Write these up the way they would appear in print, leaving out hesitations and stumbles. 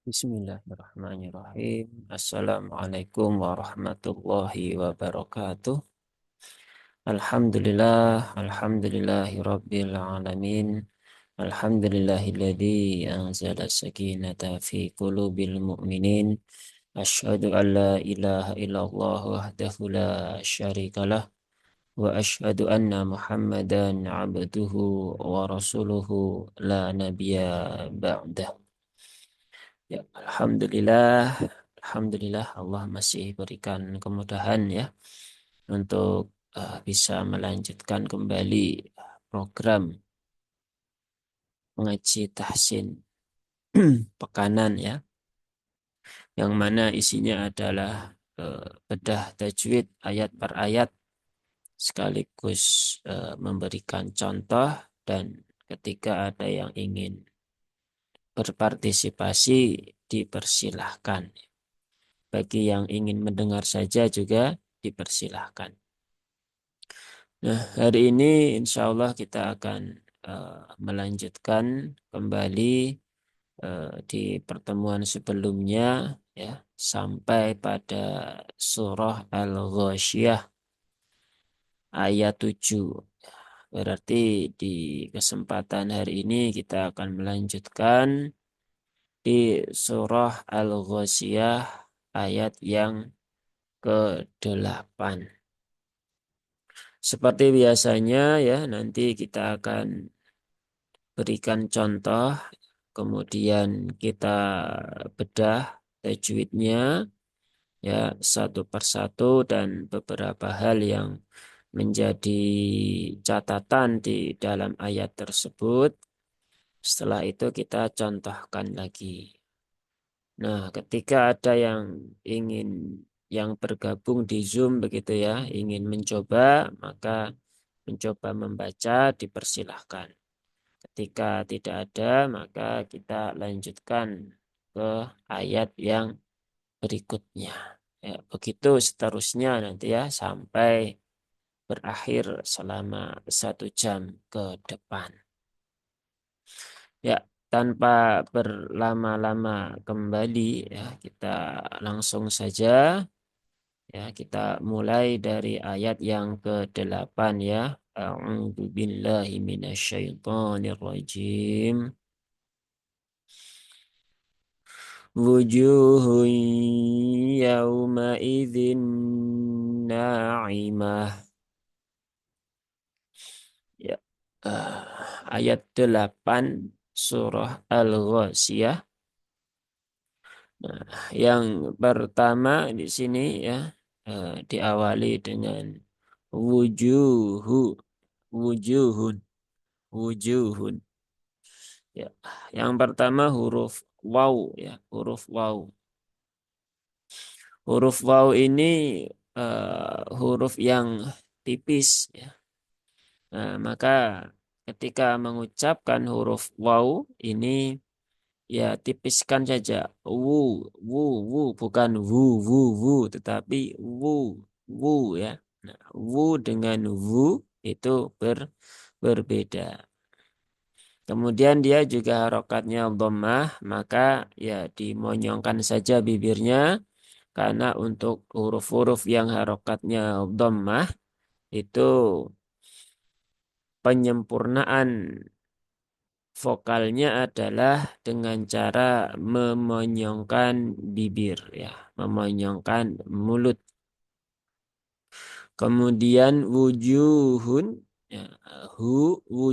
Bismillahirrahmanirrahim. Assalamualaikum warahmatullahi wabarakatuh. Alhamdulillahi rabbil alamin. Alhamdulillahilladzi anzala sakinata fi qulubil mu'minin. Asyhadu an la ilaha illallah wahdahu la syarikalah wa asyhadu anna Muhammadan abduhu wa rasuluhu la nabiyya ba'dah. Ya, Alhamdulillah Allah masih berikan kemudahan ya untuk bisa melanjutkan kembali program mengaji tahsin pekanan ya, yang mana isinya adalah bedah tajwid ayat per ayat sekaligus memberikan contoh, dan ketika ada yang ingin berpartisipasi dipersilahkan. Bagi yang ingin mendengar saja juga dipersilahkan. Nah, hari ini insya Allah kita akan melanjutkan kembali di pertemuan sebelumnya ya, sampai pada surah Al-Ghasyiyah ayat 7. Berarti di kesempatan hari ini kita akan melanjutkan di surah Al-Ghasyiyah ayat yang ke-8. Seperti biasanya ya, nanti kita akan berikan contoh, kemudian kita bedah tajwidnya ya satu persatu, dan beberapa hal yang menjadi catatan di dalam ayat tersebut. Setelah itu kita contohkan lagi. Nah, ketika ada yang bergabung di Zoom begitu ya, ingin mencoba, maka mencoba membaca dipersilahkan. Ketika tidak ada, maka kita lanjutkan ke ayat yang berikutnya. Ya, begitu seterusnya nanti ya, sampai berakhir selama 1 jam ke depan. Ya, tanpa berlama-lama kembali ya, kita langsung saja ya, kita mulai dari ayat yang ke-8 ya. A'udzu billahi minasyaitonir rajim. Wujuhun yawma idzin na'imah. Ya. Ayat 8 surah Al-Ghasyiyah. Nah, yang pertama di sini ya, diawali dengan wujuhu, wujuhun, wujuhun. Ya, yang pertama huruf waw ya, huruf waw. Huruf waw ini huruf yang tipis ya. Nah, maka ketika mengucapkan huruf waw ini ya tipiskan saja. Wu, bukan wu, tetapi wu, wu ya. Nah, wu dengan wu itu berbeda. Kemudian dia juga harokatnya dhammah, maka ya dimonyongkan saja bibirnya, karena untuk huruf-huruf yang harokatnya dhammah itu penyempurnaan vokalnya adalah dengan cara memonyongkan bibir ya, memonyongkan mulut. Kemudian wujuhun ya,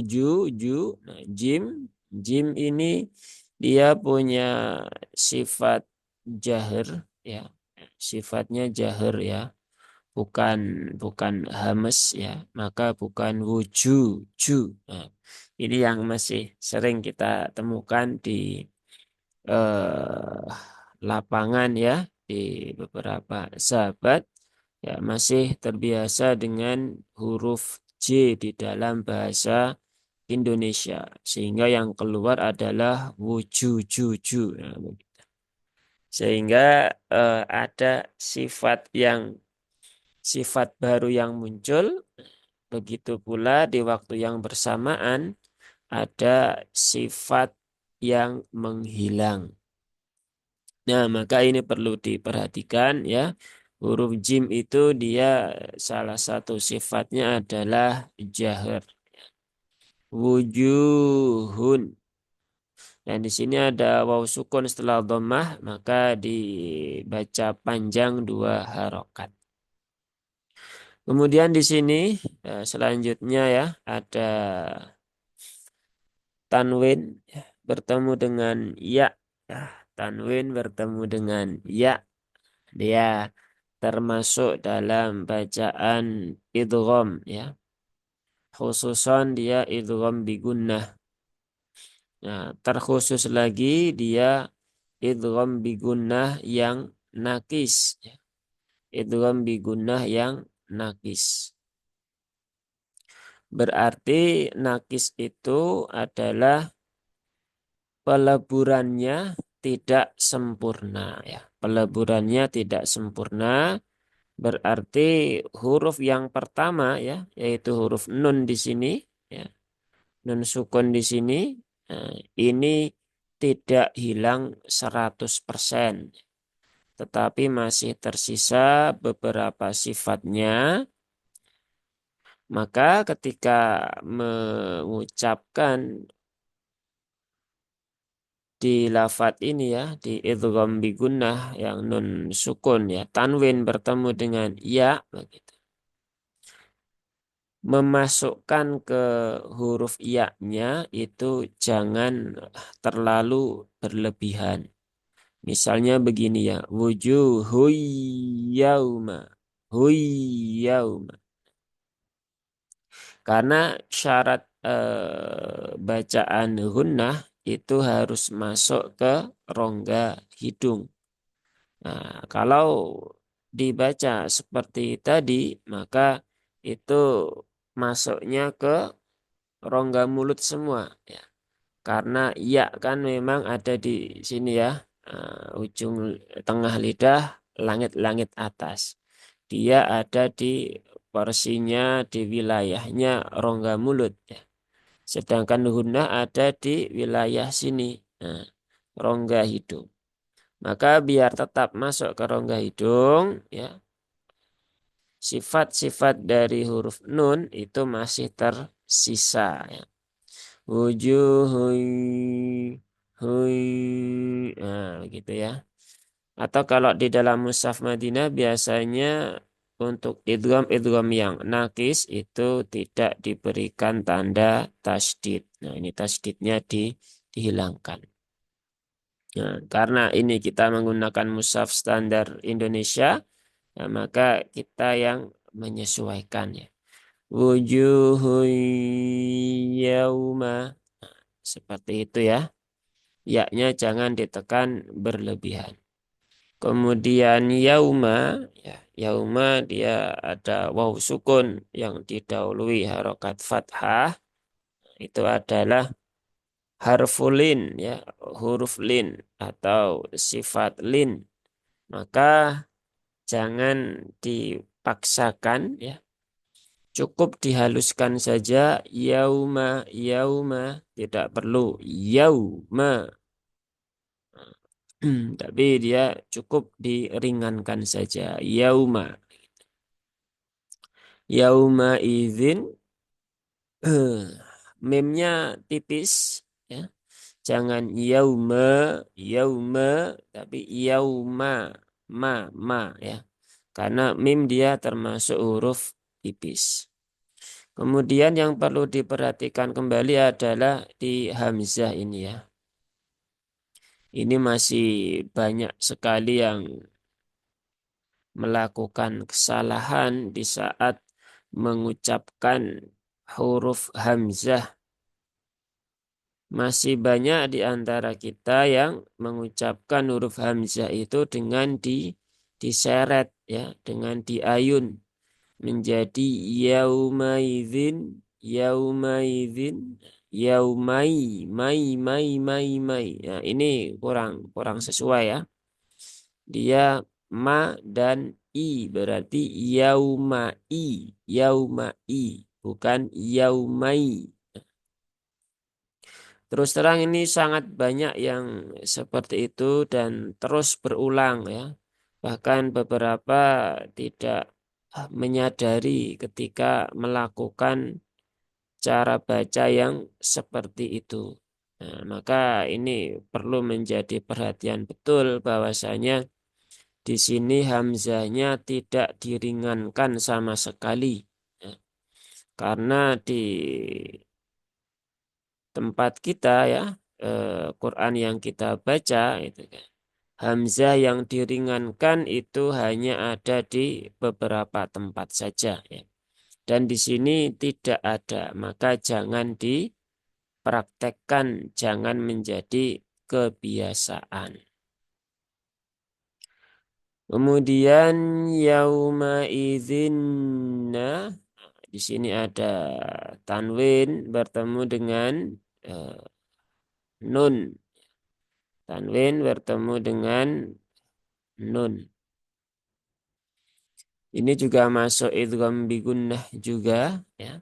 ju. Nah, jim ini dia punya sifat jahar ya. Sifatnya jahar ya, bukan bukan hamas ya, maka bukan ju. Nah, ini yang masih sering kita temukan di eh, lapangan ya, di beberapa sahabat ya masih terbiasa dengan huruf J di dalam bahasa Indonesia, sehingga yang keluar adalah wuju. Nah, sehingga ada sifat baru yang muncul. Begitu pula di waktu yang bersamaan ada sifat yang menghilang. Nah, maka ini perlu diperhatikan ya. Huruf jim itu dia salah satu sifatnya adalah jahar. Wujuhun. Dan di sini ada waw sukun setelah dhammah, maka dibaca panjang dua harokat. Kemudian di sini selanjutnya ya ada tanwin ya, bertemu dengan ya. Ya, tanwin bertemu dengan ya. Dia termasuk dalam bacaan idgham ya. Khususan dia idgham bigunnah. Nah, terkhusus lagi dia idgham bigunnah yang nakis. Ya. Idgham bigunnah yang nakis. Berarti nakis itu adalah peleburannya tidak sempurna ya. Peleburannya tidak sempurna berarti huruf yang pertama ya, yaitu huruf nun di sini ya. Nun sukun di sini ini tidak hilang 100%, tetapi masih tersisa beberapa sifatnya. Maka ketika mengucapkan di lafat ini ya, di idgham bi gunnah yang nun sukun ya, tanwin bertemu dengan ya begitu. Memasukkan ke huruf ya-nya itu jangan terlalu berlebihan. Misalnya begini ya, wujuhul yauma, huy yauma. Karena syarat bacaan gunnah itu harus masuk ke rongga hidung. Nah, kalau dibaca seperti tadi, maka itu masuknya ke rongga mulut semua. Ya. Karena ya kan memang ada di sini ya, ujung tengah lidah, langit-langit atas. Dia ada di porsinya, di wilayahnya rongga mulut. Ya. Sedangkan gunnah ada di wilayah sini, nah, rongga hidung. Maka biar tetap masuk ke rongga hidung, ya, sifat-sifat dari huruf nun itu masih tersisa. Ya. Wujuh, hui, nah begitu ya. Atau kalau di dalam mushaf Madinah biasanya untuk idgham yang nakis itu tidak diberikan tanda tasdid. Nah ini tasdidnya dihilangkan. Nah, karena ini kita menggunakan mushaf standar Indonesia, ya, maka kita yang menyesuaikan ya. Wujuhun yauma. Seperti itu ya. Ya-nya jangan ditekan berlebihan. Kemudian yauma, ya, yauma dia ada waw sukun yang didahului harokat fathah. Itu adalah harfulin, ya, huruf lin atau sifat lin. Maka jangan dipaksakan, ya. Cukup dihaluskan saja yauma, yauma, tidak perlu yauma. Tapi dia cukup diringankan saja. Yauma. Yauma izin. Memnya tipis. Ya. Jangan yauma, yauma. Tapi yauma. Ma, ya. Karena mim dia termasuk huruf tipis. Kemudian yang perlu diperhatikan kembali adalah di hamzah ini ya. Ini masih banyak sekali yang melakukan kesalahan di saat mengucapkan huruf hamzah. Masih banyak di antara kita yang mengucapkan huruf hamzah itu dengan diseret ya, dengan diayun menjadi yaumaizin, yaumaizin, yaumai, mai. Nah, ini kurang kurang sesuai ya. Dia ma dan i berarti yaumai, yaumai bukan yaumai. Terus terang ini sangat banyak yang seperti itu dan terus berulang ya. Bahkan beberapa tidak menyadari ketika melakukan cara baca yang seperti itu. Nah, maka ini perlu menjadi perhatian betul bahwasanya di sini hamzahnya tidak diringankan sama sekali. Ya, karena di tempat kita ya, Quran yang kita baca itu kan, hamzah yang diringankan itu hanya ada di beberapa tempat saja ya. Dan di sini tidak ada, maka jangan dipraktekkan, jangan menjadi kebiasaan. Kemudian yauma idzinna, di sini ada tanwin bertemu dengan eh, nun. Tanwin bertemu dengan nun. Ini juga masuk idgham bigunnah juga ya.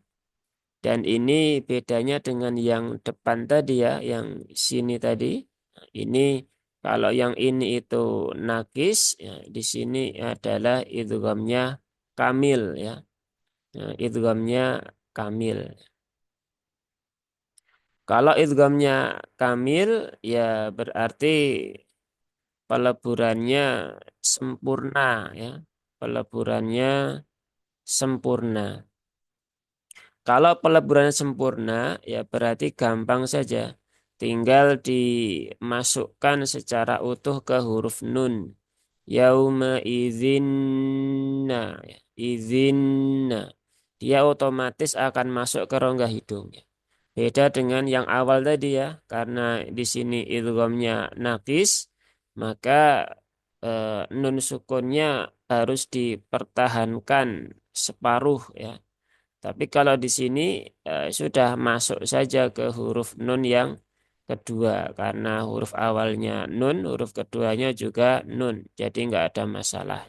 Dan ini bedanya dengan yang depan tadi ya, yang sini tadi. Ini kalau yang ini itu nakis, ya, di sini adalah idghamnya kamil ya. Nah, idghamnya kamil. Kalau idghamnya kamil ya berarti peleburannya sempurna ya. Peleburannya sempurna. Kalau peleburan sempurna, ya berarti gampang saja. Tinggal dimasukkan secara utuh ke huruf nun. Yauma idzinna. Ya, idzinna. Dia otomatis akan masuk ke rongga hidung. Ya. Beda dengan yang awal tadi ya. Karena di sini idghamnya nakis, maka nun sukunnya harus dipertahankan separuh ya. Tapi kalau di sini sudah masuk saja ke huruf nun yang kedua. Karena huruf awalnya nun, huruf keduanya juga nun. Jadi nggak ada masalah.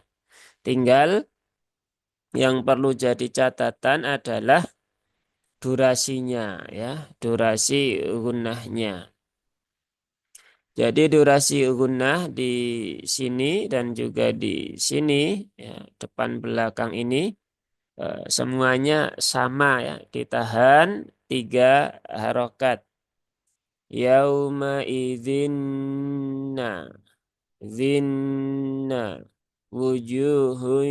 Tinggal yang perlu jadi catatan adalah durasinya ya, durasi gunnahnya. Jadi durasi gunnah di sini dan juga di sini, ya, depan belakang ini semuanya sama ya, ditahan 3 harokat. Yauma idzinna, zinna, wujuhun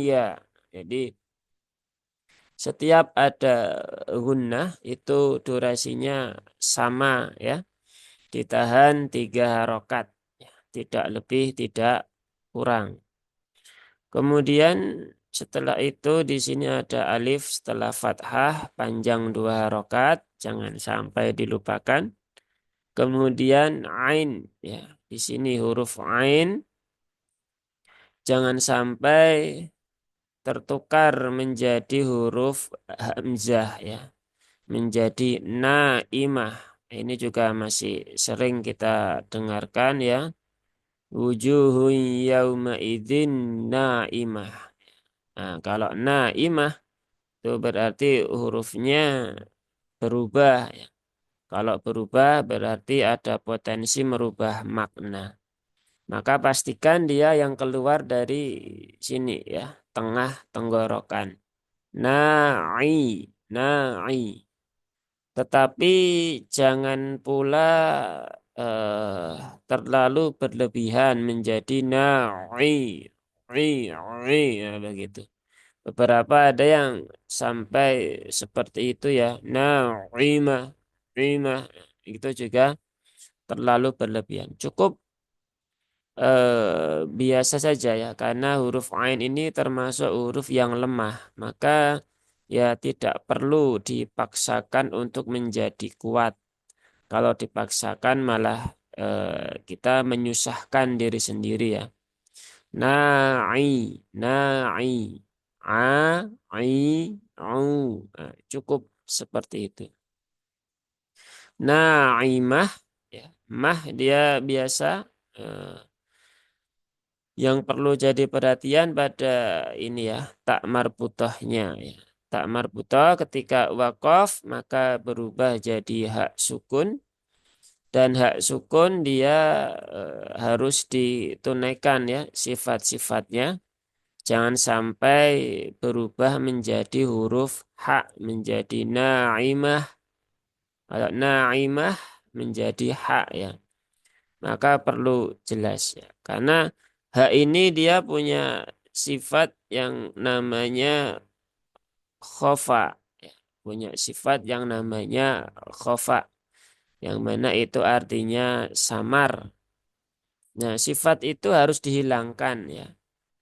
ya. Jadi setiap ada gunnah itu durasinya sama ya, ditahan 3 harokat, ya, tidak lebih tidak kurang. Kemudian setelah itu di sini ada alif setelah fathah panjang 2 harokat, jangan sampai dilupakan. Kemudian ain ya, di sini huruf ain jangan sampai tertukar menjadi huruf hamzah ya, menjadi naimah. Ini juga masih sering kita dengarkan ya. Wujuhun yauma idzin naimah. Nah, kalau naimah itu berarti hurufnya berubah ya. Kalau berubah berarti ada potensi merubah makna. Maka pastikan dia yang keluar dari sini ya, tengah tenggorokan. Na'i, na'i. Tetapi jangan pula eh, terlalu berlebihan menjadi na'i, ya, begitu. Beberapa ada yang sampai seperti itu ya. Na'imah, imah. Itu juga terlalu berlebihan. Cukup biasa saja ya. Karena huruf ain ini termasuk huruf yang lemah. Maka ya tidak perlu dipaksakan untuk menjadi kuat. Kalau dipaksakan malah kita menyusahkan diri sendiri ya. Na'i, na'i. A, I, au. Nah, cukup seperti itu. Naimah, ya. Mah dia biasa. eh, yang perlu jadi perhatian pada ini ya, tak marbutahnya. Ya. Tak marbutoh ketika waqaf maka berubah jadi hak sukun. Dan hak sukun dia harus ditunaikan ya sifat-sifatnya. Jangan sampai berubah menjadi huruf hak menjadi na'imah. Kalau na'imah menjadi hak ya. Maka perlu jelas ya. Karena hak ini dia punya sifat yang namanya khofa. Ya. Punya sifat yang namanya khofa. Yang mana itu artinya samar. Nah, sifat itu harus dihilangkan ya.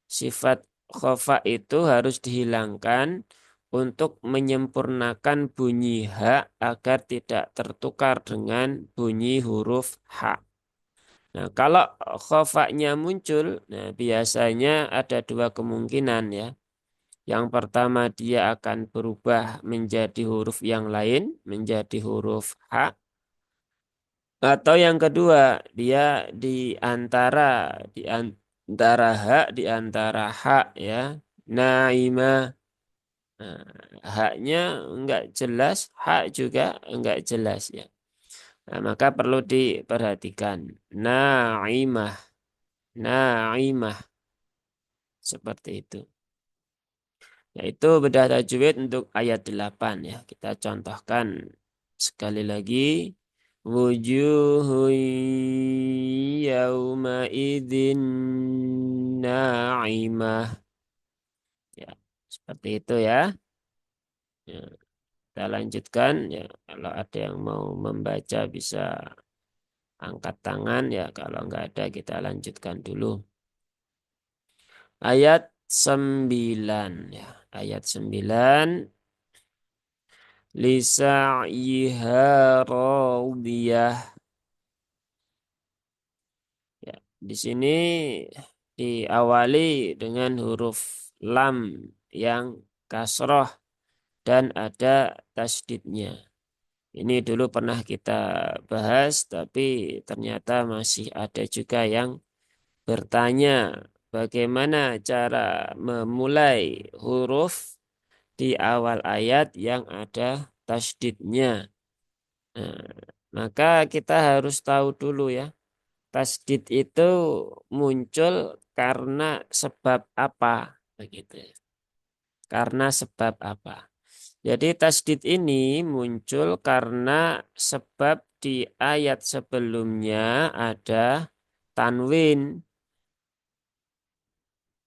Sifat khofa itu harus dihilangkan untuk menyempurnakan bunyi hak agar tidak tertukar dengan bunyi huruf hak. Nah, kalau khofanya muncul, nah biasanya ada dua kemungkinan ya. Yang pertama dia akan berubah menjadi huruf yang lain, menjadi huruf hak. Atau yang kedua, dia di antara hak, di antara hak ya. Naimah. Nah, haknya enggak jelas, hak juga enggak jelas ya. Nah, maka perlu diperhatikan. Naimah, naimah seperti itu. Yaitu bedah tajwid untuk ayat 8 ya. Kita contohkan sekali lagi. Wujuhun yawma idzin na'imah. Ya, seperti itu ya. Ya, kita lanjutkan ya. Kalau ada yang mau membaca bisa angkat tangan ya. Kalau nggak ada kita lanjutkan dulu. Ayat 9 ya. Ayat 9. Lisa'yiha radiyah. Ya, di sini diawali dengan huruf lam yang kasroh dan ada tasdidnya. Ini dulu pernah kita bahas, tapi ternyata masih ada juga yang bertanya bagaimana cara memulai huruf di awal ayat yang ada tasdidnya. Nah, maka kita harus tahu dulu ya, tasdid itu muncul karena sebab apa, begitu. Karena sebab apa? Jadi tasdid ini muncul karena sebab di ayat sebelumnya ada tanwin.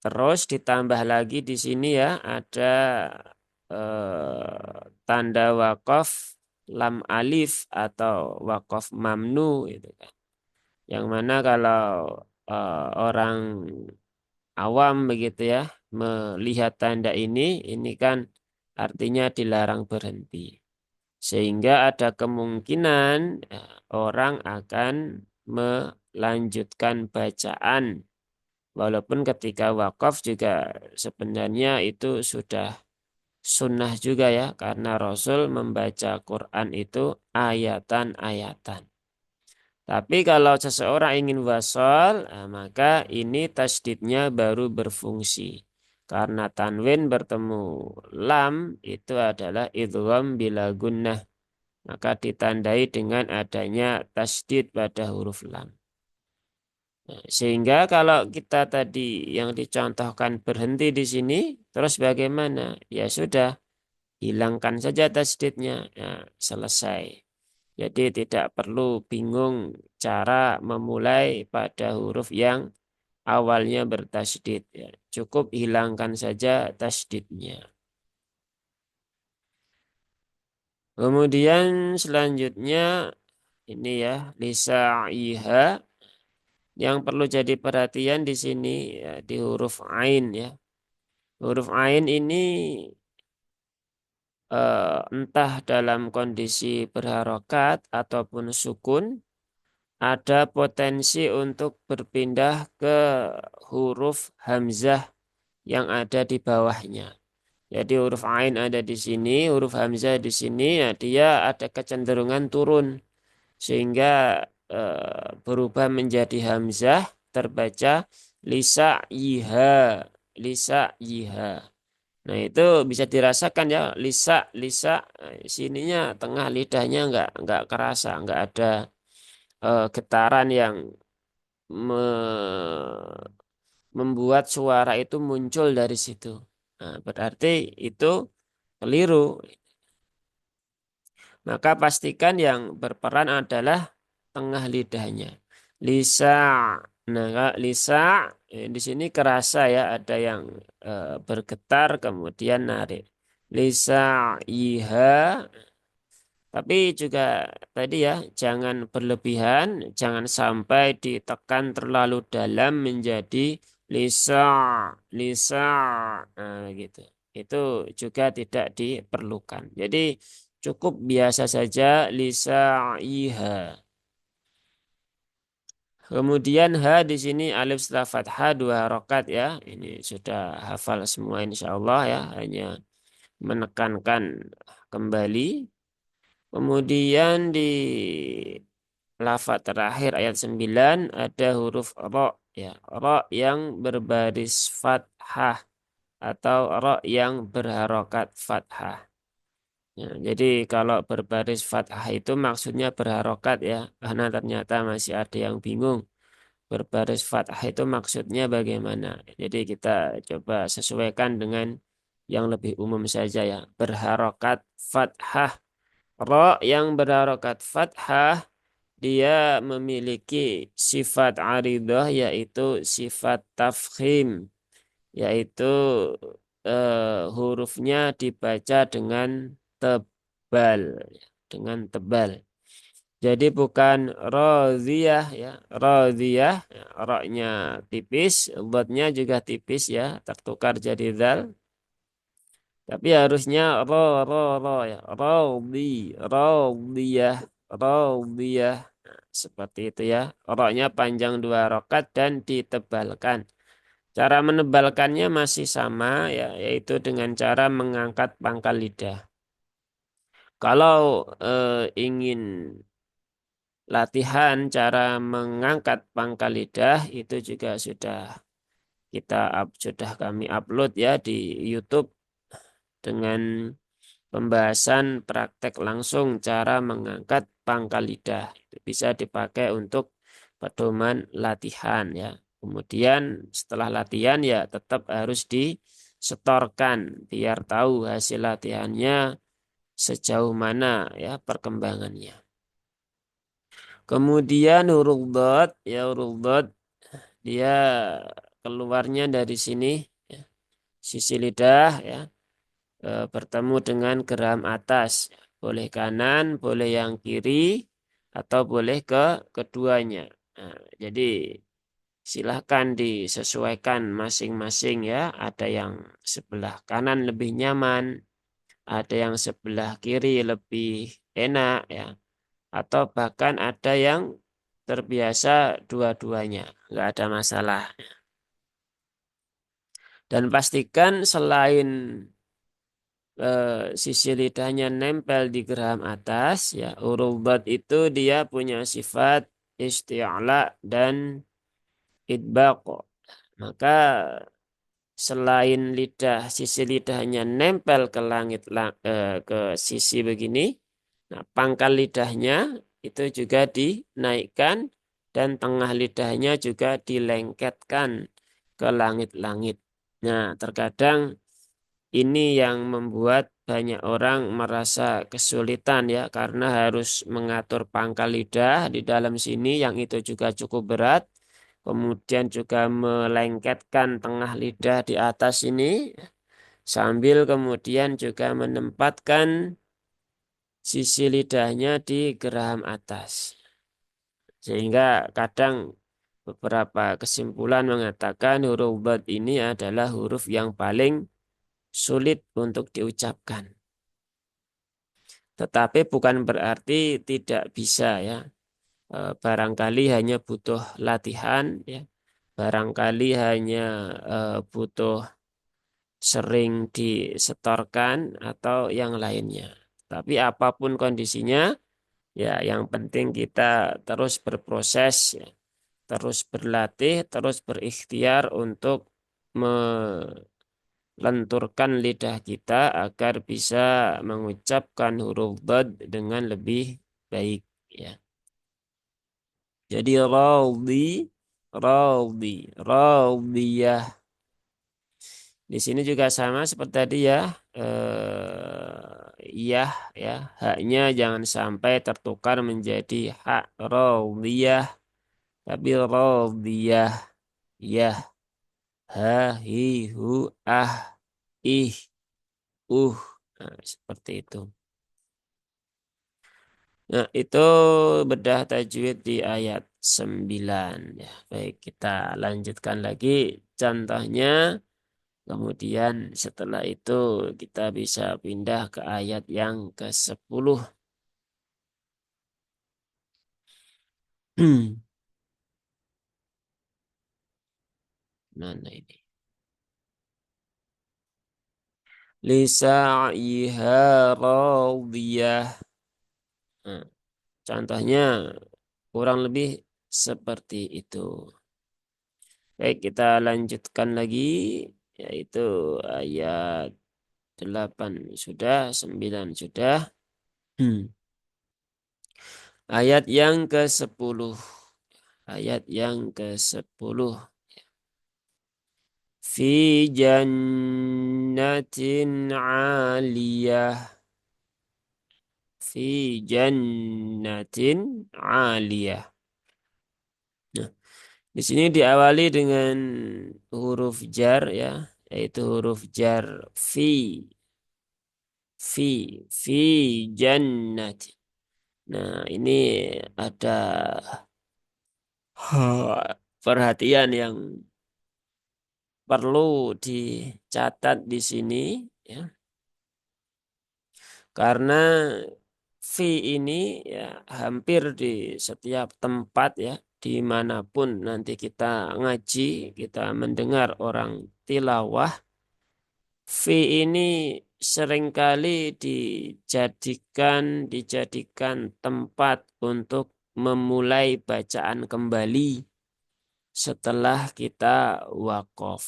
Terus ditambah lagi di sini ya ada tanda wakaf lam alif atau wakaf mamnu itu kan. Yang mana kalau orang awam begitu ya melihat tanda ini kan artinya dilarang berhenti. Sehingga ada kemungkinan orang akan melanjutkan bacaan. Walaupun ketika wakaf juga sebenarnya itu sudah sunnah juga ya. Karena Rasul membaca Quran itu ayatan-ayatan. Tapi kalau seseorang ingin wasol, maka ini tasdidnya baru berfungsi. Karena tanwin bertemu lam itu adalah idgham bila gunnah. Maka ditandai dengan adanya tasdid pada huruf lam. Nah, sehingga kalau kita tadi yang dicontohkan berhenti di sini, terus bagaimana? Ya sudah, hilangkan saja tasdidnya. Nah, selesai. Jadi tidak perlu bingung cara memulai pada huruf yang awalnya bertasdid. Ya. Cukup hilangkan saja tasdidnya. Kemudian selanjutnya ini ya lisa'iha yang perlu jadi perhatian di sini ya, di huruf ain ya. Huruf ain ini entah dalam kondisi berharokat ataupun sukun ada potensi untuk berpindah ke huruf hamzah yang ada di bawahnya. Jadi huruf ain ada di sini, huruf hamzah di sini, ya dia ada kecenderungan turun sehingga berubah menjadi hamzah terbaca lisa yiha, lisa yiha. Nah itu bisa dirasakan ya, lisa, lisa, sininya tengah lidahnya nggak kerasa, nggak ada getaran yang membuat suara itu muncul dari situ. Nah, berarti itu keliru. Maka pastikan yang berperan adalah tengah lidahnya. Lisa. Nah, lisa di sini kerasa ya, ada yang bergetar kemudian narik. Lisa iha. Tapi juga tadi ya, jangan berlebihan, jangan sampai ditekan terlalu dalam menjadi lisa, lisa, nah, gitu. Itu juga tidak diperlukan. Jadi cukup biasa saja lisa iha. Kemudian ha di sini alif setelah fathah dua harokat ya. Ini sudah hafal semua insya Allah ya. Hanya menekankan kembali. Kemudian di lafaz terakhir ayat 9 ada huruf ro ya. Ro yang berbaris fathah atau ro yang berharokat fathah. Ya, jadi kalau berbaris fathah itu maksudnya berharokat ya. Karena ternyata masih ada yang bingung. Berbaris fathah itu maksudnya bagaimana? Jadi kita coba sesuaikan dengan yang lebih umum saja ya. Berharokat fathah. Ro yang berharokat fathah dia memiliki sifat aridah yaitu sifat tafkhim, yaitu hurufnya dibaca tebal dengan tebal. Jadi bukan rodiyah ya, rodiyah, ya, roknya tipis, dotnya juga tipis ya, tertukar jadi dal. Tapi harusnya ro ya, rodiyah, rodiyah. Nah, seperti itu ya. Roknya panjang dua rokat dan ditebalkan. Cara menebalkannya masih sama ya, yaitu dengan cara mengangkat pangkal lidah. Kalau ingin latihan cara mengangkat pangkal lidah itu juga sudah kami upload ya di YouTube dengan pembahasan praktek langsung cara mengangkat pangkal lidah. Itu bisa dipakai untuk pedoman latihan ya. Kemudian setelah latihan ya tetap harus disetorkan biar tahu hasil latihannya sejauh mana ya perkembangannya. Kemudian huruf dot ya, huruf dot dia keluarnya dari sini ya, sisi lidah ya, bertemu dengan geram atas. Boleh kanan, boleh yang kiri, atau boleh keduanya. Nah, jadi silahkan disesuaikan masing-masing ya. Ada yang sebelah kanan lebih nyaman, ada yang sebelah kiri lebih enak ya. Atau bahkan ada yang terbiasa dua-duanya. Nggak ada masalah. Dan pastikan selain sisi lidahnya nempel di geraham atas ya, huruf dad itu dia punya sifat isti'la dan idbaq. Maka selain sisi lidahnya nempel ke ke sisi begini, nah pangkal lidahnya itu juga dinaikkan dan tengah lidahnya juga dilengketkan ke langit-langit. Nah, terkadang ini yang membuat banyak orang merasa kesulitan ya, karena harus mengatur pangkal lidah di dalam sini yang itu juga cukup berat. Kemudian juga melengketkan tengah lidah di atas ini sambil kemudian juga menempatkan sisi lidahnya di geraham atas. Sehingga kadang beberapa kesimpulan mengatakan huruf dad ini adalah huruf yang paling sulit untuk diucapkan. Tetapi bukan berarti tidak bisa ya. Barangkali hanya butuh latihan ya. Barangkali hanya butuh sering disetorkan atau yang lainnya. Tapi apapun kondisinya, ya yang penting kita terus berproses, ya, terus berlatih, terus berikhtiar untuk lenturkan lidah kita agar bisa mengucapkan huruf dhad dengan lebih baik ya. Jadi radiyah. Di sini juga sama seperti tadi ya. Yah ya, haknya jangan sampai tertukar menjadi hak radiyah, tapi radiyah. Yah, ha, hi, hu, ah, ih, uh. Nah, seperti itu. Nah, itu bedah tajwid di ayat 9 ya. Baik, kita lanjutkan lagi contohnya. Kemudian setelah itu kita bisa pindah ke ayat yang ke-10. Mana ini? Lisa'iha radiyah. Nah, contohnya kurang lebih seperti itu. Baik, kita lanjutkan lagi, yaitu ayat 8 sudah, 9 sudah. Ayat yang ke-10. Ayat yang ke-10. Fi jannatin aliyah. Fi jannatin aliyah. Nah, di sini diawali dengan huruf jar ya, yaitu huruf jar fi, fi jannati. Nah, ini ada perhatian yang perlu dicatat di sini ya. Karena fi ini ya hampir di setiap tempat ya, dimanapun nanti kita ngaji, kita mendengar orang tilawah, fi ini seringkali dijadikan tempat untuk memulai bacaan kembali setelah kita wakaf.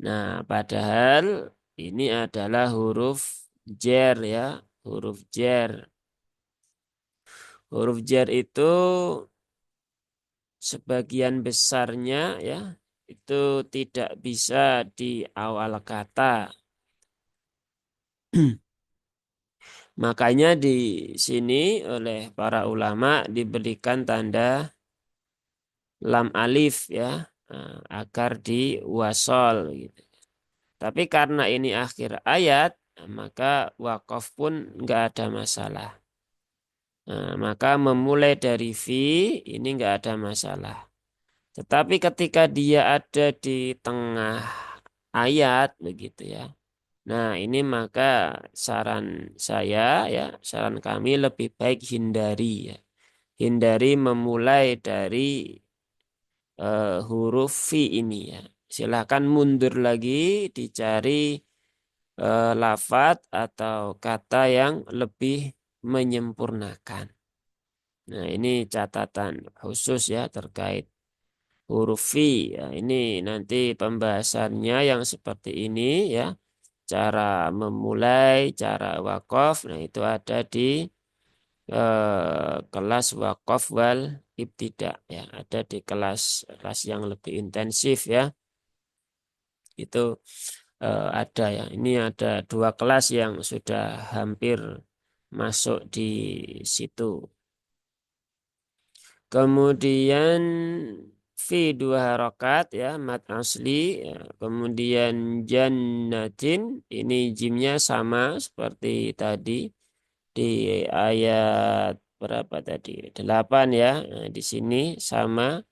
Nah, padahal ini adalah huruf jer ya, huruf jer. Huruf jer itu sebagian besarnya ya itu tidak bisa di awal kata. Makanya di sini oleh para ulama diberikan tanda lam alif ya, agar diwasol gitu. Tapi karena ini akhir ayat, maka wakaf pun nggak ada masalah. Nah, maka memulai dari fi ini nggak ada masalah. Tetapi ketika dia ada di tengah ayat begitu ya. Nah, ini maka saran saya ya, saran kami lebih baik hindari ya. Hindari memulai dari huruf fi ini ya. Silakan mundur lagi dicari lafat atau kata yang lebih menyempurnakan. Nah, ini catatan khusus ya terkait huruf fi. Ya, ini nanti pembahasannya yang seperti ini ya. Cara memulai, cara wakaf. Nah, itu ada di kelas wakaf wal ibtida ya. Ada di kelas kelas yang lebih intensif ya. Itu ada ya. Ini ada 2 kelas yang sudah hampir masuk di situ. Kemudian fi 2 harakat ya, mat asli. Ya. Kemudian jannatin ini jimnya sama seperti tadi di ayat berapa tadi? 8 ya. Nah, di sini sama.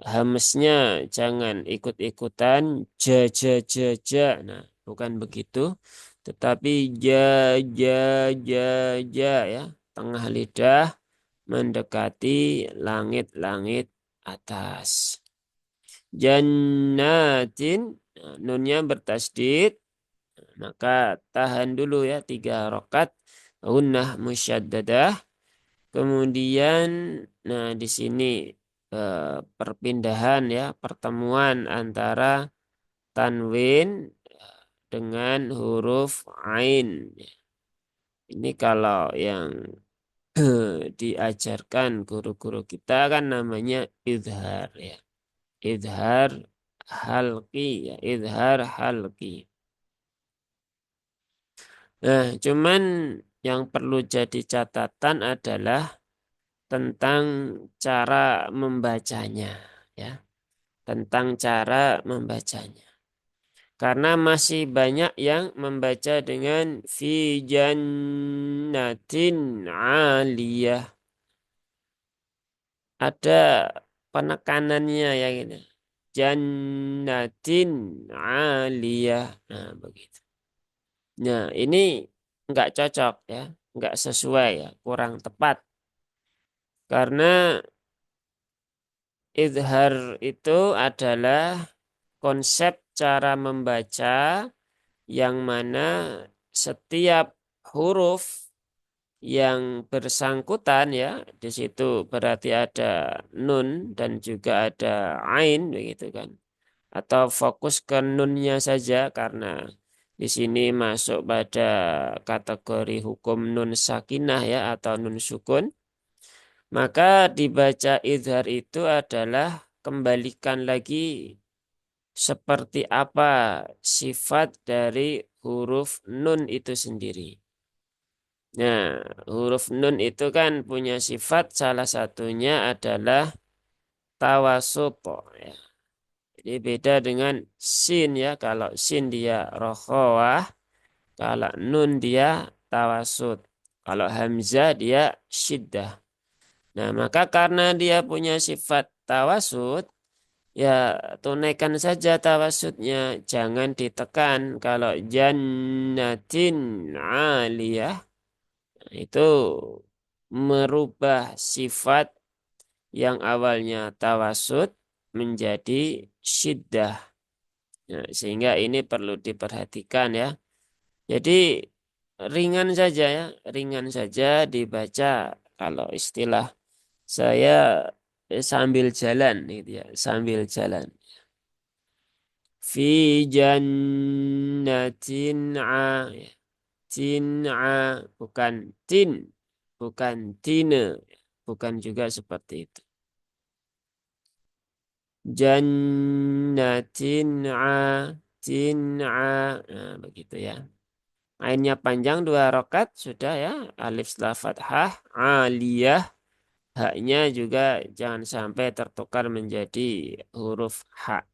Hamesnya jangan ikut-ikutan ja ja ja ja. Nah, bukan begitu, tetapi ja ja ja ja ya, tengah lidah mendekati langit-langit atas. Jannatin, nah, nunnya bertasdid, maka tahan dulu ya 3 rakaat gunnah musyaddadah. Kemudian, nah di sini perpindahan ya, pertemuan antara tanwin dengan huruf ain. Ini kalau yang diajarkan guru-guru kita kan namanya izhar ya. Izhar halqi ya, izhar halqi. Nah, cuman yang perlu jadi catatan adalah tentang cara membacanya ya, tentang cara membacanya. Karena masih banyak yang membaca dengan fi jannatin aliyah. Ada penekanannya ya gitu. Jannatin aliyah. Nah, begitu. Nah, ini enggak cocok ya, enggak sesuai ya, kurang tepat. Karena izhar itu adalah konsep cara membaca yang mana setiap huruf yang bersangkutan ya di situ berarti ada nun dan juga ada ain begitu kan, atau fokus ke nunnya saja karena di sini masuk pada kategori hukum nun sakinah ya atau nun sukun, maka dibaca izhar itu adalah kembalikan lagi seperti apa sifat dari huruf nun itu sendiri. Nah, huruf nun itu kan punya sifat salah satunya adalah tawasut ya. Jadi beda dengan sin ya. Kalau sin dia rokhawah, kalau nun dia tawasut. Kalau hamzah dia syiddah. Nah, maka karena dia punya sifat tawasut, ya tunaikan saja tawasutnya, jangan ditekan. Kalau jannatin aliyah itu merubah sifat yang awalnya tawasud menjadi syiddah. Nah, sehingga ini perlu diperhatikan ya. Jadi ringan saja ya, ringan saja dibaca kalau istilah saya sambil jalan gitu ya, sambil jalan. Fi jannatin ya. Tin'a bukan tin, bukan tine, bukan juga seperti itu. Jannatin tin'a, nah, begitu ya. Ainnya panjang 2 rokat sudah ya. Alif setelah fathah, aliyah, haknya juga jangan sampai tertukar menjadi huruf ha.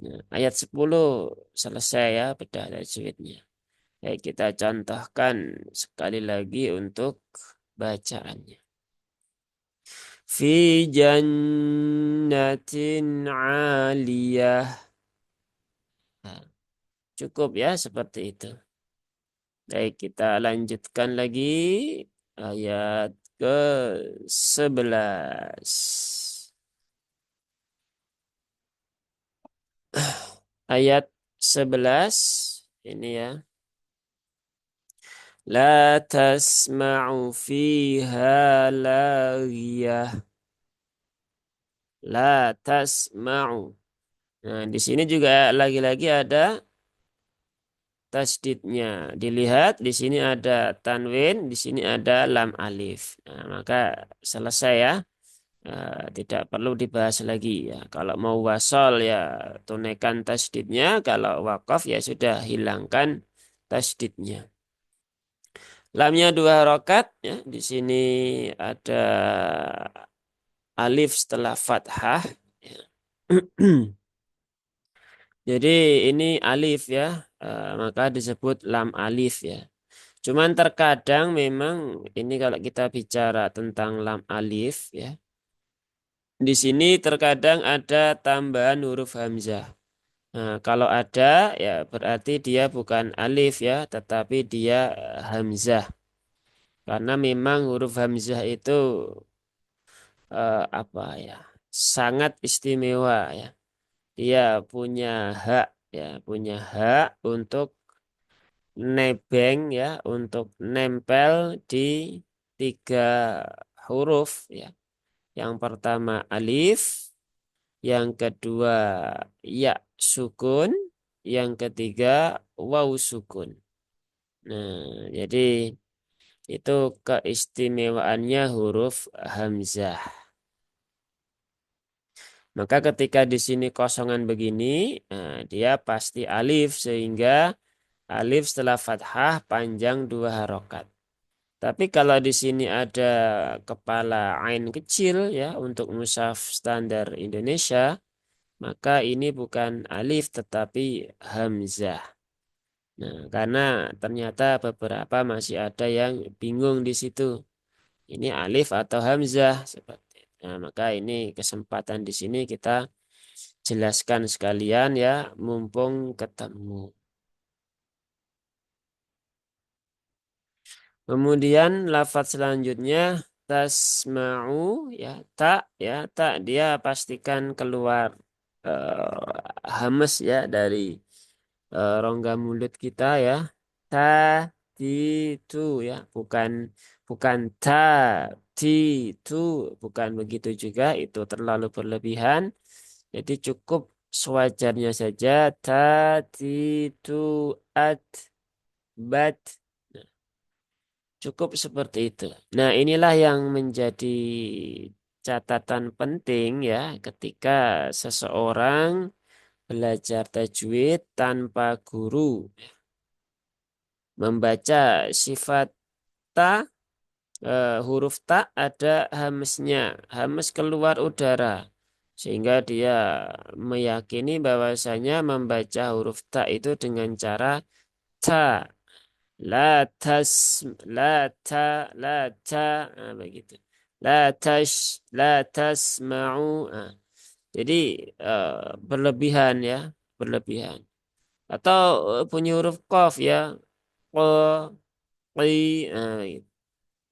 Nah, ayat 10 selesai ya bedah tajwidnya. Baik, kita contohkan sekali lagi untuk bacaannya. Fi jannatin aliyah. Nah, cukup ya seperti itu. Baik, kita lanjutkan lagi ayat ke-11. Ayat 11 ini ya. La tasma'u fiha laghiyah. La tasma'u. Nah, di sini juga lagi-lagi ada tasdidnya. Dilihat di sini ada tanwin, di sini ada lam alif. Nah, maka selesai ya. Tidak perlu dibahas lagi ya. Kalau mau wasol ya tunaikan tasdidnya. Kalau wakaf ya sudah hilangkan tasdidnya. Lamnya 2 rokat ya. Di sini ada alif setelah fathah. Ya. Jadi ini alif ya, maka disebut lam alif ya. Cuman terkadang memang ini kalau kita bicara tentang lam alif ya, di sini terkadang ada tambahan huruf hamzah. Nah, kalau ada ya berarti dia bukan alif ya, tetapi dia hamzah. Karena memang huruf hamzah itu apa ya, sangat istimewa ya. Dia punya hak ya, punya hak untuk nebeng ya, untuk nempel di 3 huruf ya. Yang pertama alif, yang kedua ya sukun, yang ketiga waw sukun. Nah, jadi itu keistimewaannya huruf hamzah. Maka ketika di sini kosongan begini, dia pasti alif sehingga alif setelah fathah panjang 2 harokat. Tapi kalau di sini ada kepala ain kecil ya untuk mushaf standar Indonesia, maka ini bukan alif tetapi hamzah. Nah, karena ternyata beberapa masih ada yang bingung di situ. Ini alif atau hamzah seperti itu. Nah, maka ini kesempatan di sini kita jelaskan sekalian ya, mumpung ketemu. Kemudian lafaz selanjutnya tasma'u ya, tak dia pastikan keluar hamas ya dari rongga mulut kita ya. Ta ti tu ya, bukan bukan ta ti tu, bukan begitu juga, itu terlalu berlebihan. Jadi cukup sewajarnya saja ta ti tu at bat. Nah, cukup seperti itu. Nah, inilah yang menjadi catatan penting ya ketika seseorang belajar tajwid tanpa guru. Membaca sifat ta, huruf ta ada hamsnya, hams keluar udara. Sehingga dia meyakini bahwasanya membaca huruf ta itu dengan cara ta. La tas, la ta, la ta, nah, begitu. La tash, la tasma'u. Nah, jadi berlebihan ya, berlebihan. Atau punya huruf qaf ya, q, qi. Nah, gitu.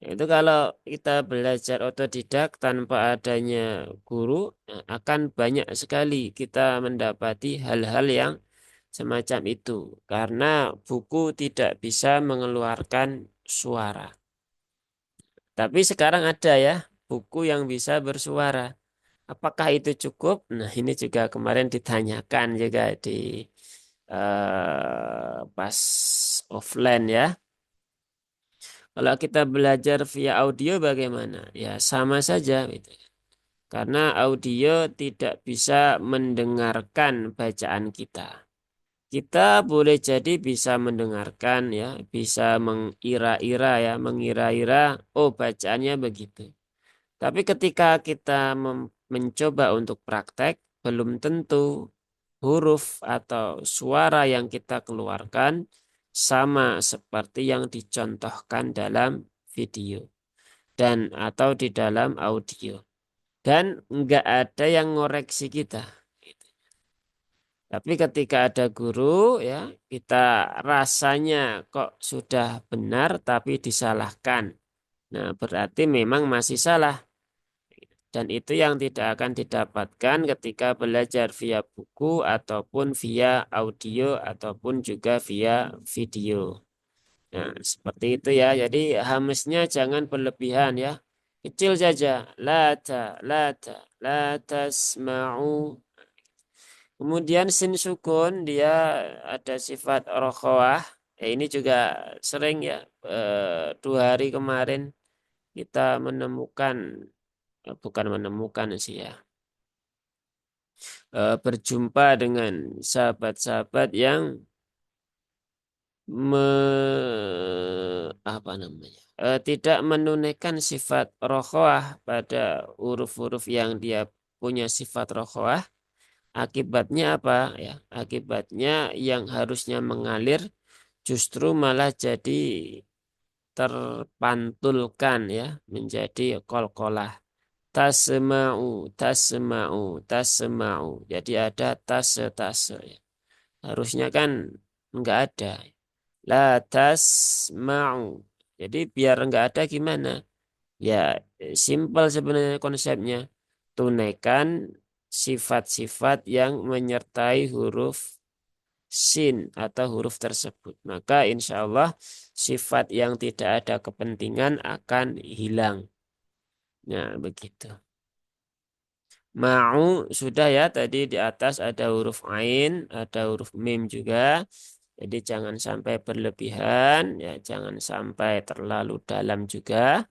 Itu kalau kita belajar otodidak tanpa adanya guru, akan banyak sekali kita mendapati hal-hal yang semacam itu. Karena buku tidak bisa mengeluarkan suara. Tapi sekarang ada ya buku yang bisa bersuara. Apakah itu cukup? Nah, ini juga kemarin ditanyakan juga di pas offline ya. Kalau kita belajar via audio bagaimana? Ya sama saja gitu. Karena audio tidak bisa mendengarkan bacaan kita. Kita boleh jadi bisa mendengarkan ya, bisa mengira-ira ya, mengira-ira, oh bacaannya begitu. Tapi ketika kita mencoba untuk praktek, belum tentu huruf atau suara yang kita keluarkan sama seperti yang dicontohkan dalam video dan atau di dalam audio. Dan nggak ada yang ngoreksi kita. Tapi ketika ada guru ya, kita rasanya kok sudah benar tapi disalahkan. Nah, berarti memang masih salah. Dan itu yang tidak akan didapatkan ketika belajar via buku ataupun via audio ataupun juga via video. Nah, seperti itu ya. Jadi hamsnya jangan berlebihan ya. Kecil saja. Lata, lata, latasma'u. Kemudian sin sukun dia ada sifat rokhawah. Ini juga sering ya. 2 hari kemarin kita menemukan, bukan menemukan sih ya, berjumpa dengan sahabat-sahabat yang apa namanya, tidak menunaikan sifat rokhawah pada huruf-huruf yang dia punya sifat rokhawah. Akibatnya apa ya? Akibatnya yang harusnya mengalir justru malah jadi terpantulkan ya menjadi qalqalah. Tasma'u, tasma'u, tasma'u. Jadi ada tase ya. Harusnya kan enggak ada. La tasma'u. Jadi biar enggak ada gimana? Ya simpel sebenarnya konsepnya. Tunaikan sifat-sifat yang menyertai huruf sin atau huruf tersebut. Maka insya Allah sifat yang tidak ada kepentingan akan hilang. Nah, begitu. Ma'u sudah ya, tadi di atas ada huruf ain, ada huruf mim juga. Jadi jangan sampai berlebihan, ya jangan sampai terlalu dalam juga.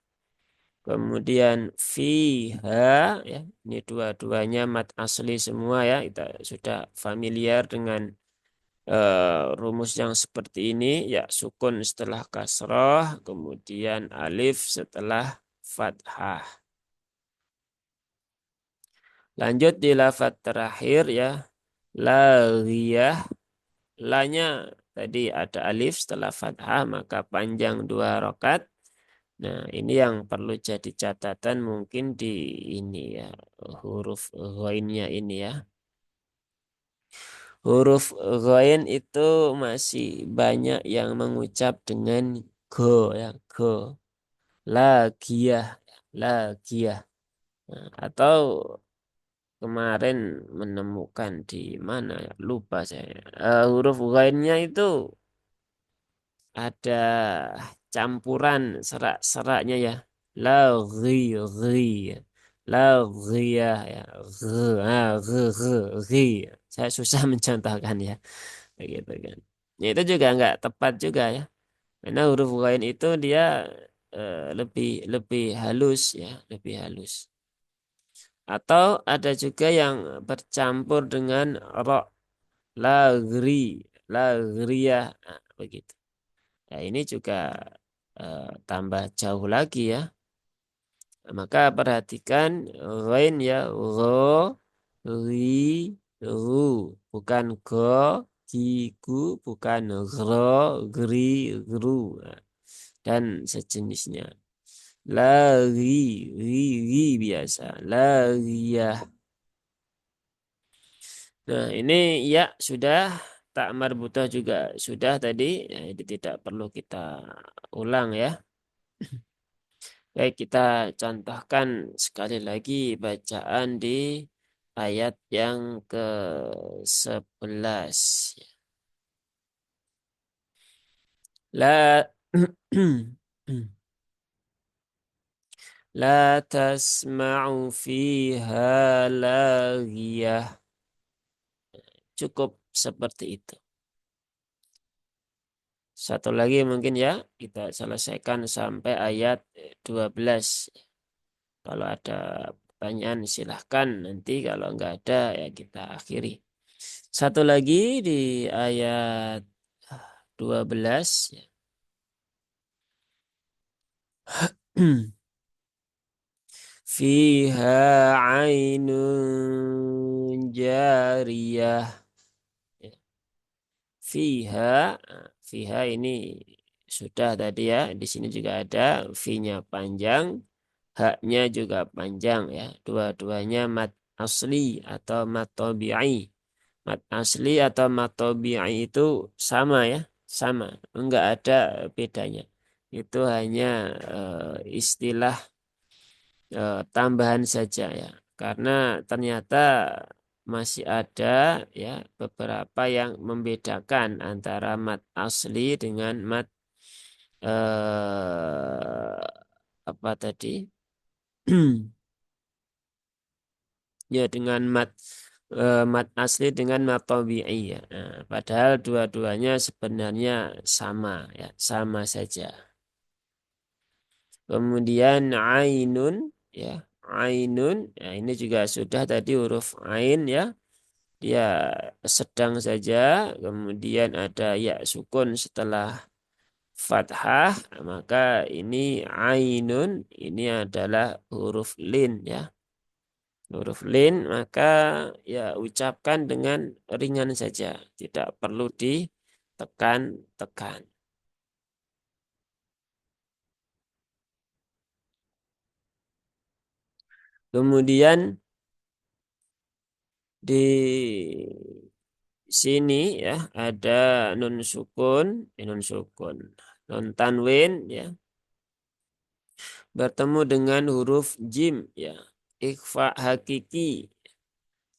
Kemudian fiha, ya ini dua-duanya mat asli semua ya. Kita sudah familiar dengan rumus yang seperti ini, ya sukun setelah kasroh, kemudian alif setelah fathah. Lanjut di lafadz terakhir ya, laghiyah. Lanya tadi ada alif setelah fathah maka panjang 2 rokat. Nah ini yang perlu jadi catatan mungkin di ini ya, huruf ghainnya ini ya. Huruf ghain itu masih banyak yang mengucap dengan go ya, go. Lagiyah, lagiyah. Nah, atau kemarin menemukan di mana ya, lupa saya. Huruf ghainnya itu ada campuran serak-seraknya ya. La ghi ghi. La ghiyah ya. Ghi. Saya susah mencontohkan ya. Begitu kan. Ya, itu juga nggak tepat juga ya. Karena huruf ghain itu dia lebih lebih halus ya, lebih halus. Atau ada juga yang bercampur dengan ro, lagri, lagriyah, nah, begitu. Ya, ini juga tambah jauh lagi ya. Maka perhatikan ghain ya, ro, ri, ru, bukan go, gigu, bukan gro, gri, gru, nah, dan sejenisnya. Lagi, ri biasa, lagiyah. Nah, ini ya sudah, tak marbutah juga sudah tadi. Ya, ini tidak perlu kita ulang ya. Baik, kita contohkan sekali lagi bacaan di ayat yang ke-11. La La tasma'u fiha laghiyah. Cukup seperti itu. Satu lagi mungkin ya, kita selesaikan sampai ayat 12. Kalau ada pertanyaan silahkan, nanti kalau nggak ada ya kita akhiri. Satu lagi di ayat 12 ya. Fiha ainun jariyah. Ya. Fiha, fiha ini sudah tadi ya. Di sini juga ada fi-nya panjang, haknya juga panjang ya. Dua-duanya mat asli atau mat tabi'i. Mat asli atau mat tabi'i itu sama ya, sama, enggak ada bedanya. Itu hanya istilah tambahan saja ya. Karena ternyata masih ada ya beberapa yang membedakan antara mat asli dengan mat apa tadi? Ya dengan mat asli dengan mat tabi'i ya. Nah, padahal dua-duanya sebenarnya sama ya, sama saja. Kemudian ainun ya, ainun ya ini juga sudah tadi huruf ain ya. Dia sedang saja, kemudian ada ya sukun setelah fathah, maka ini ainun ini adalah huruf lin ya. Huruf lin maka ya ucapkan dengan ringan saja, tidak perlu ditekan-tekan. Kemudian di sini ya ada nun sukun, nun tanwin ya bertemu dengan huruf jim ya, ikhfa hakiki,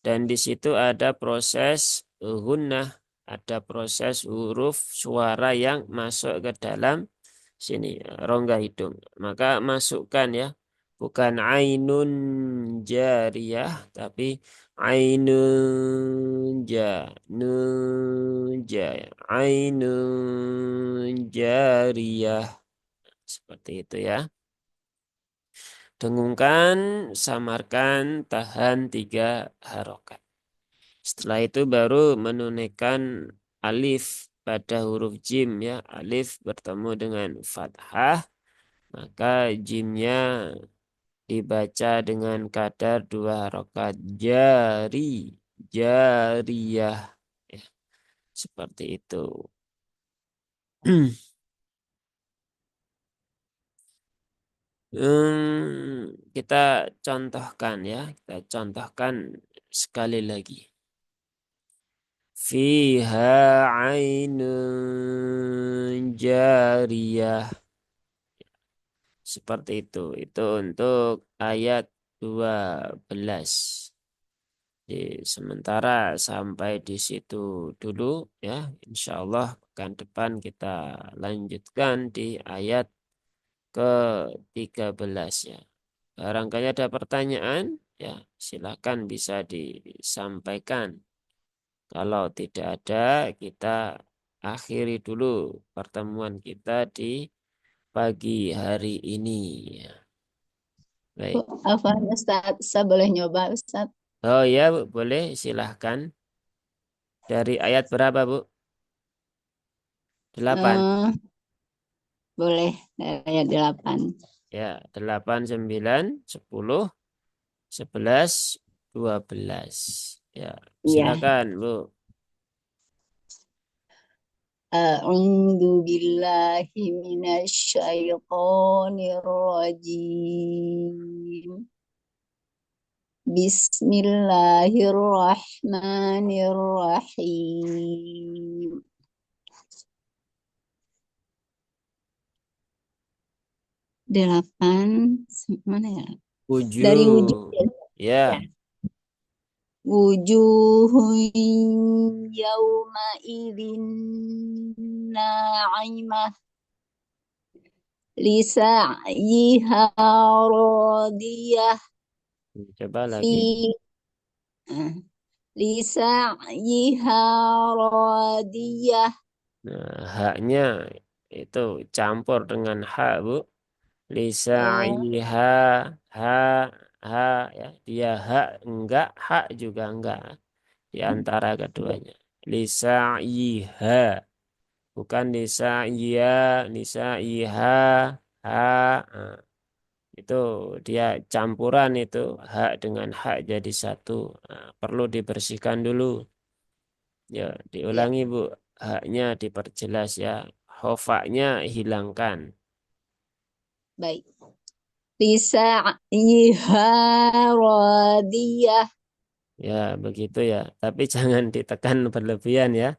dan di situ ada proses gunnah, ada proses huruf suara yang masuk ke dalam sini rongga hidung. Maka masukkan ya Bukan ainun jariyah, tapi ainun ja, nun ja, ainun jariyah. Seperti itu ya. Dengungkan, samarkan, tahan 3 harokat. Setelah itu baru menunaikan alif pada huruf jim ya. Alif bertemu dengan fathah, maka jimnya dibaca dengan kadar 2 harokat. Jari, jariyah. Ya, seperti itu. Kita contohkan ya. Kita contohkan sekali lagi. Fiha ainun jariyah. Seperti itu. Itu untuk ayat 12. Sementara sampai di situ dulu ya. Insya Allah pekan depan kita lanjutkan di ayat ke-13 ya. Barangkali ada pertanyaan ya, silakan bisa disampaikan. Kalau tidak ada, kita akhiri dulu pertemuan kita di pagi hari ini ya. Baik. Apa Ustaz? Saya boleh nyoba Ustaz? Oh ya, Bu, boleh silahkan. Dari ayat berapa, Bu? 8. Eh, boleh ayat 8. Ya, 8, 9, 10, 11, 12. Ya, Iya. silakan, Bu. A'udzu billahi minasy syaithanir rajim. Bismillahirrahmanirrahim. 8 mana ya? Dari wujud 7. ya. Ya, Wujuhun yawma idzin na'imah lisa'yiha radiyah coba lagi. fi lisa'yiha radiyah. Nah, haknya itu campur dengan ha, Bu. Lisa Oh, iha ha ha ya. Dia hak enggak, hak juga enggak. Di antara keduanya. Lisa iha. Bukan lisa iya, lisa iha ha. Nah, itu dia campuran itu. Hak dengan hak jadi satu. Nah, perlu dibersihkan dulu. Ya, ya, diulangi Bu. Haknya diperjelas ya. Hofaknya hilangkan. baik. Lisa'yiha radiyah. Ya, begitu ya. Tapi jangan ditekan berlebihan ya.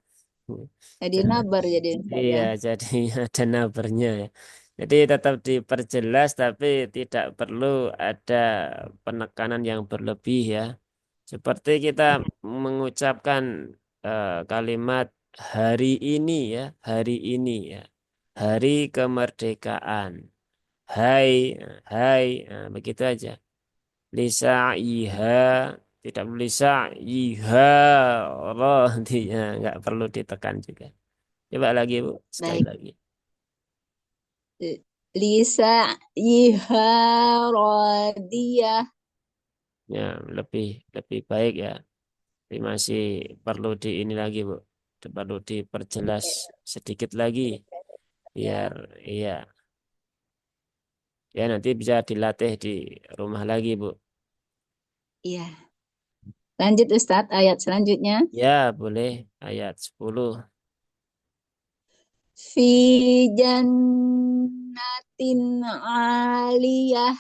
Jadi Jangan. nabar jadi Iya, saya. jadi ada nabernya ya. Jadi tetap diperjelas tapi tidak perlu ada penekanan yang berlebih ya. Seperti kita mengucapkan kalimat hari ini ya, hari ini ya. Hari kemerdekaan. Hai, hai, nah, begitu aja. Lisa iha, tidak perlu lisa iha, Allah, ya, nggak perlu ditekan juga. Coba lagi Bu, sekali Baik. lagi. Lisa'yiha radiyah. Ya, lebih lebih baik ya. Tapi masih perlu di ini lagi Bu, perlu diperjelas sedikit lagi biar Ya, iya ya nanti bisa dilatih di rumah lagi Bu. iya. Lanjut Ustadz, ayat selanjutnya. Ya boleh ayat 10. Fi jannatin aliyah.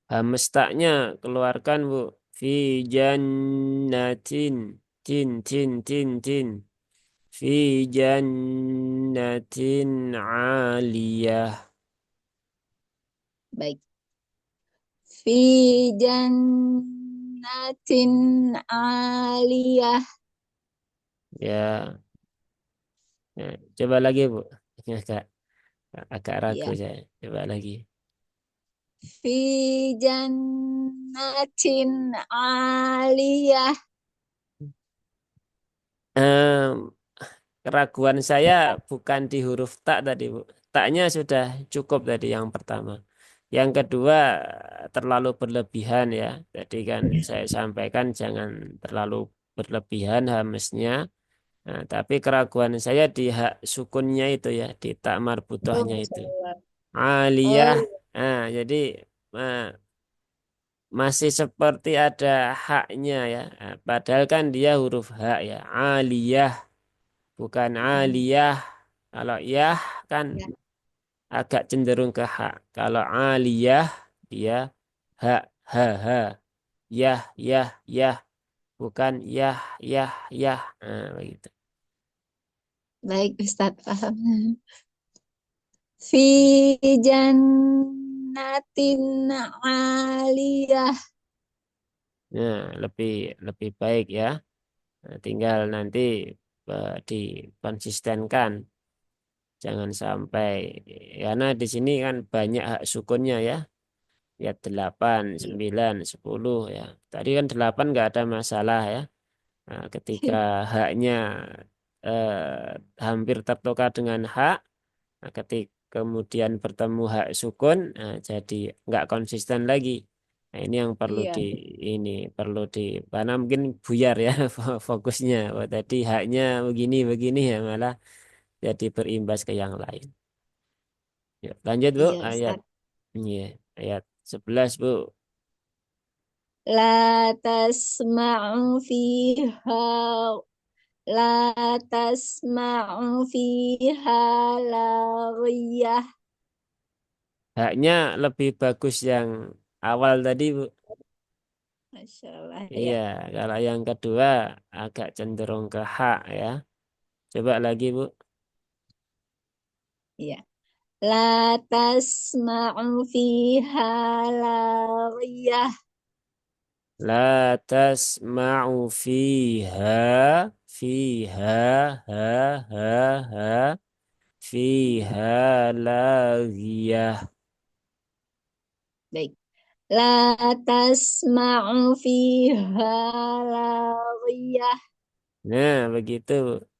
Hamstaknya keluarkan Bu. Fi jannatin tin tin tin tin. Fi jannatin aliyah. Baik. Fi jannatin aliyah. Ya, ya, coba lagi Bu. Ini agak ragu Ya. saya. Coba lagi. Fi jannatin aliyah. Em, Keraguan saya bukan di huruf tak tadi, Bu. Taknya sudah cukup tadi yang pertama. Yang kedua terlalu berlebihan ya. Jadi kan saya sampaikan jangan terlalu berlebihan hamesnya. Nah, tapi keraguan saya di hak sukunnya itu ya, di tak Oh, marbutohnya Masya itu. Allah. Oh, Aliyah. iya. Nah, jadi eh, masih seperti ada haknya ya. Nah, padahal kan dia huruf hak ya. Aliyah, bukan Hmm. aliyah. Kalau yah kan Ya, agak cenderung ke hak. Kalau aliyah dia hak, ha, ha. Yah, yah, yah. Bukan yah, yah, yah. Nah, begitu. baik Ustadz, paham. Fi jannatin aliyah. Nah, lebih lebih baik ya. Nah, tinggal nanti dikonsistenkan. Jangan sampai karena di sini kan banyak hak sukunnya ya. Ya 8, 9, 10 ya. Tadi kan 8 nggak ada masalah ya. Nah, ketika haknya hampir tertukar dengan hak, nah, ketika kemudian bertemu hak sukun, nah, jadi nggak konsisten lagi. Nah, ini yang perlu Iya, ini perlu karena mungkin buyar ya fokusnya. Oh, tadi haknya begini begini ya malah jadi berimbas ke yang lain. Ya, lanjut Bu, iya ayat Ustadz. iya, ayat 11 Bu. La tasma'u fiha la tasma'u fiha laghiyah. Haknya lebih bagus yang awal tadi Bu. Masya Allah, Iya, ya. kalau yang kedua agak cenderung ke hak ya. Coba lagi Bu. Iya. La tasma'u fiha laghiyah. La tasma'u fiha ha ha fiha laghiyah. Baik. La tasma'u fiha laghiyah. Nah, begitu.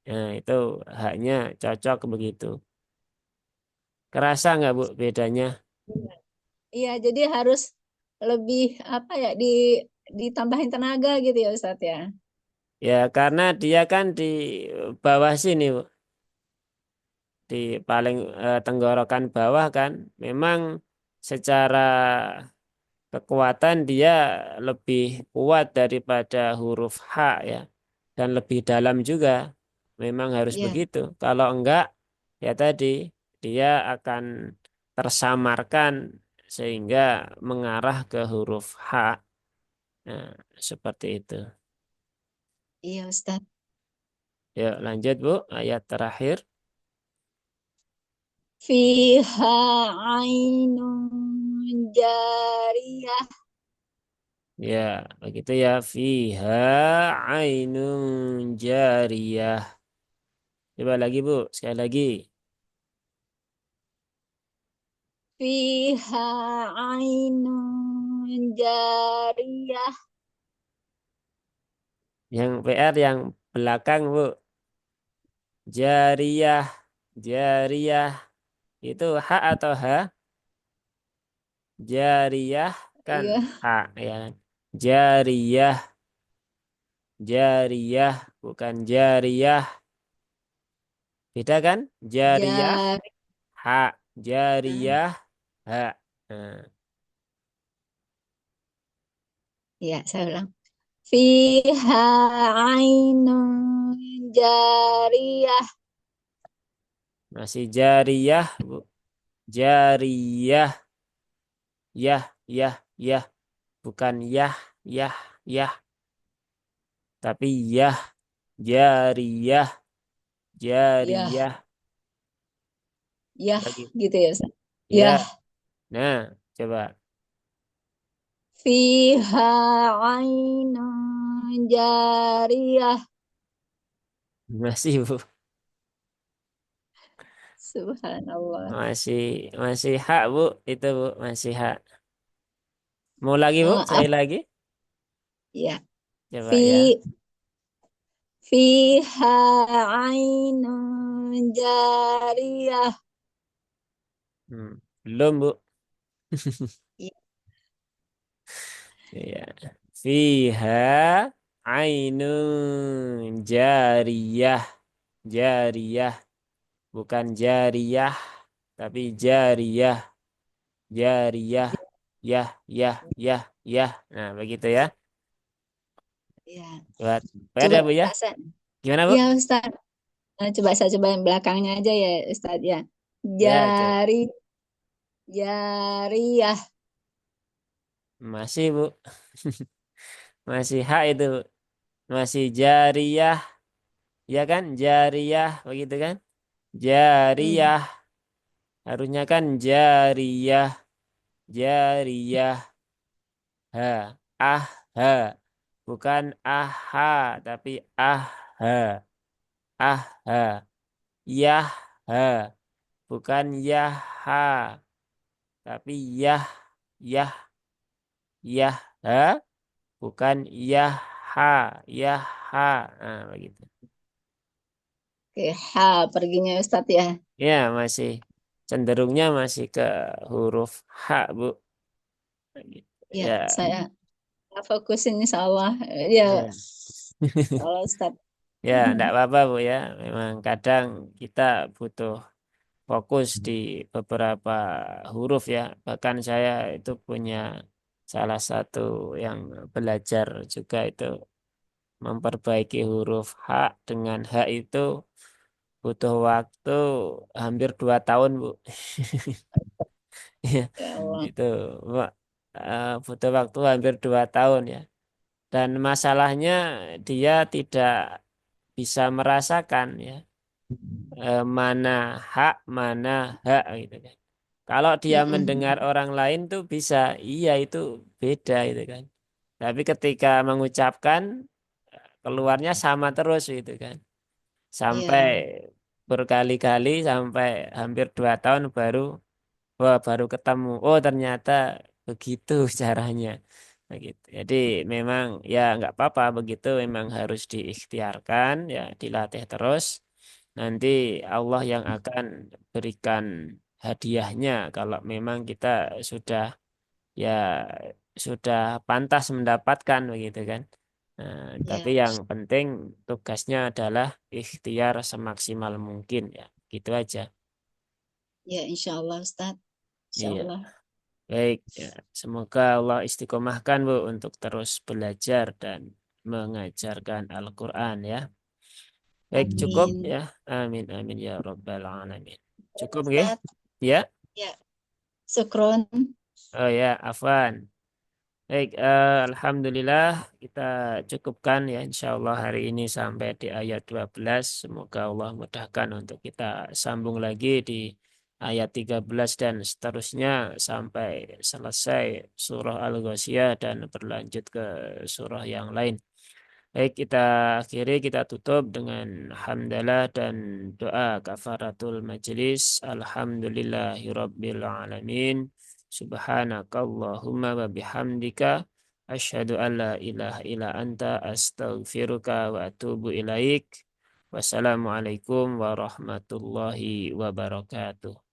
Nah, itu haknya cocok begitu. Kerasa nggak Bu bedanya? Iya, jadi harus lebih apa ya ditambahin tenaga gitu ya Ustadz ya. Ya, karena dia kan di bawah sini Bu. Di paling tenggorokan bawah kan. Memang secara kekuatan dia lebih kuat daripada huruf H ya dan lebih dalam juga memang harus Iya, begitu kalau enggak ya tadi dia akan tersamarkan sehingga mengarah ke huruf H. Nah, seperti itu. iya Ustadz. Yuk lanjut Bu, ayat terakhir. Fiha ainun jariyah. Ya begitu ya, fiha ainun jariyah. Coba lagi Bu, sekali lagi. Fiha ainun jariyah. Yang PR yang belakang Bu. Jariyah, jariyah itu hak atau ha? Jariyah kan Iya, hak ya kan. Jariyah, jariyah bukan jariyah. Beda kan? Jariyah jar. hak, Nah, jariyah hak. Nah, iya, saya ulang. Fiha ainun jariyah. masih jariyah, Bu. Jariyah, yah, yah, yah, bukan yah, yah, yah, tapi yah, jariyah, Ya, jariyah. ya Lagi. gitu ya Ustadz. Ya, Ya, nah, coba. fiha ainun jariyah. Masih, Bu. Subhanallah. Masih masih hak, Bu. Itu, Bu, masih hak. Mau lagi Bu? Ah, Saya lagi. ya. Coba ya. Fi fiha ainun jariyah. Belum Bu. Ya, Ya. Fiha ainun jariyah. Jariyah. Bukan jariyah. Tapi jariyah. Jariyah. Yah, yah, yah, yah. Nah, begitu ya. ya. Buat, ada Coba Bu ya? Ustaz. Gimana Bu? Ya Ustaz. Coba saya coba yang belakangnya aja ya Ustaz ya. Ya, coba. Jari jariyah. Masih Bu. Masih hak itu Bu. Masih jariyah. Ya kan? Jariyah. Begitu kan? Hmm. Jariyah. Harusnya kan jariyah. Jariyah. Ha. Ah. Ha. Bukan aha. Tapi ah. Ha. Ah. Ha. Yah. Ha. Bukan yah. Ha. Tapi yah. Yah. Yah. Ha. Bukan yah. Ha. Yah. Ha. Nah, begitu. Oke, ha perginya Ustaz ya. Ya, masih cenderungnya masih ke huruf H, Bu. Gitu. Ya, Ya, saya fokusin insya Allah. Ya, ya. kalau Ustaz. Ya, enggak apa-apa, Bu ya. Memang kadang kita butuh fokus di beberapa huruf ya. Bahkan saya itu punya salah satu yang belajar juga itu memperbaiki huruf H dengan H itu butuh waktu hampir 2 tahun, Bu. Iya, Ya Allah. itu Pak, butuh waktu hampir 2 tahun ya. Dan masalahnya dia tidak bisa merasakan ya mana hak mana hak gitu kan. Kalau dia mendengar Mm-mm. orang lain tuh bisa, iya itu beda itu kan. Tapi ketika mengucapkan keluarnya sama terus gitu kan. Sampai Iya, berkali-kali sampai hampir 2 tahun baru wah, baru ketemu. Oh, ternyata begitu caranya. Begitu. Jadi memang ya nggak apa-apa begitu memang harus diikhtiarkan ya dilatih terus. Nanti Allah yang akan berikan hadiahnya kalau memang kita sudah ya sudah pantas mendapatkan begitu kan. Nah, tapi iya, yang penting tugasnya adalah ikhtiar semaksimal mungkin ya. Gitu aja. ya insya Allah Ustaz. Insya Iya. Allah. Baik, ya. Semoga Allah istiqomahkan Bu untuk terus belajar dan mengajarkan Al-Quran ya. Baik, cukup Amin. ya. Amin, amin ya Rabbal Alamin. Cukup nggih? Ustaz, Ya. ya, syukron. Oh ya, Afwan. Baik, Alhamdulillah kita cukupkan ya insya Allah hari ini sampai di ayat 12. Semoga Allah mudahkan untuk kita sambung lagi di ayat 13 dan seterusnya sampai selesai surah Al-Ghasyiyah dan berlanjut ke surah yang lain. Baik, kita akhiri, kita tutup dengan hamdalah dan doa kafaratul majlis. Alhamdulillahirabbil alamin. Subhanakallahumma wa bihamdika asyhadu an la ilaha illa anta astaghfiruka wa atubu ilaik. Wassalamualaikum warahmatullahi wabarakatuh.